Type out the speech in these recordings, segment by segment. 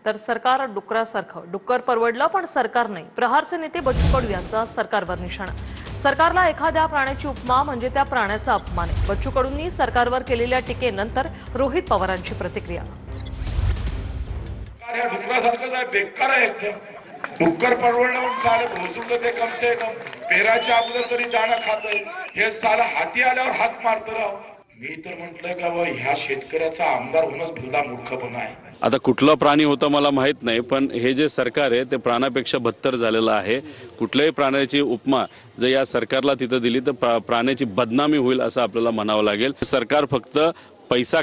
तर सरकार डुक्करासारखं. डुक्कर परवडलं पण सरकार नाही. प्रहारचे नेते बच्चू कडू यांचा सरकारवर निशाणा. सरकारला एखाद्या प्राण्याची उपमा म्हणजे त्या प्राण्याचा अपमान आहे. बच्चू कडूंनी सरकारवर केलेल्या टीकेनंतर रोहित पवारांची प्रतिक्रिया. डुकरासारखंच आहे, बेकार आहे एकदम. डुक्कर परवडलं म्हणून साले भोसुडलं ते कम से कम पेराच्या अगोदर तरी दाणा खातंय. हे साला हाती आल्यावर हात मारत राव. मी तर म्हटलं का बा ह्या शेतकऱ्याचा आमदार होणंच भलता मूर्खपणा आहे. आता कुठला प्राणी होता मला माहित नाही, पण हे जे सरकार आहे ते प्राण्यापेक्षा बदतर झालेलं आहे. कुठल्याही प्राण्याची उपमा जर या सरकारला तिथं दिली तर प्राण्याची बदनामी होईल असं आपल्याला म्हणावं लागेल. सरकार फक्त पैसा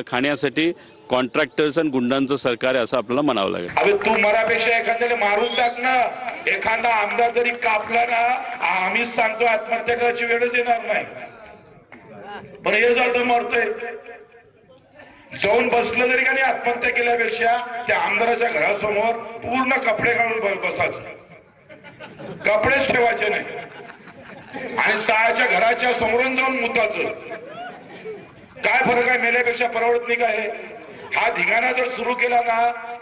खाण्यासाठी कॉन्ट्रॅक्टर्स आणि गुंडांचं सरकार आहे असं आपल्याला म्हणावं लागेल. अरे तू मरापेक्षा एखाद्याला मारून टाक ना. एखादा आमदार जरी कापला ना, आम्हीच सांगतो आत्महत्या करायची वेळच येणार नाही. पण हे जातं मरतोय. जाऊन बसलं जरी का नाही, आत्महत्या केल्यापेक्षा त्या आमदाराच्या घरासमोर पूर्ण कपडे काढून बसायचं, कपडेच ठेवायचे नाही आणि साळ्याच्या घराच्या समोरून जाऊन मुताचं. काय फरक आहे? मेल्यापेक्षा परवडत नाही का? हे हा धिगाणा जर सुरू केला ना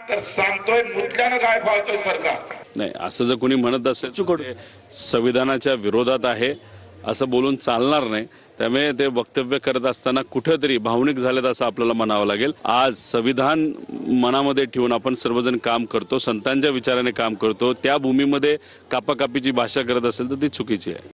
तर सांगतोय मुतल्यानं काय फाळतोय सरकार. नाही, असं जर कोणी म्हणत असेल संविधानाच्या विरोधात आहे असं बोलून चालणार नाही. त्यामुळे ते वक्तव्य करत असताना कुठेतरी भावनिक झालेत असं आपल्याला म्हणावं लागेल. आज संविधान मनामध्ये ठेवून आपण सर्वजण काम करतो, संतांच्या विचाराने काम करतो. त्या भूमीमध्ये कापाकापीची भाषा करत असेल तर ती चुकीची आहे.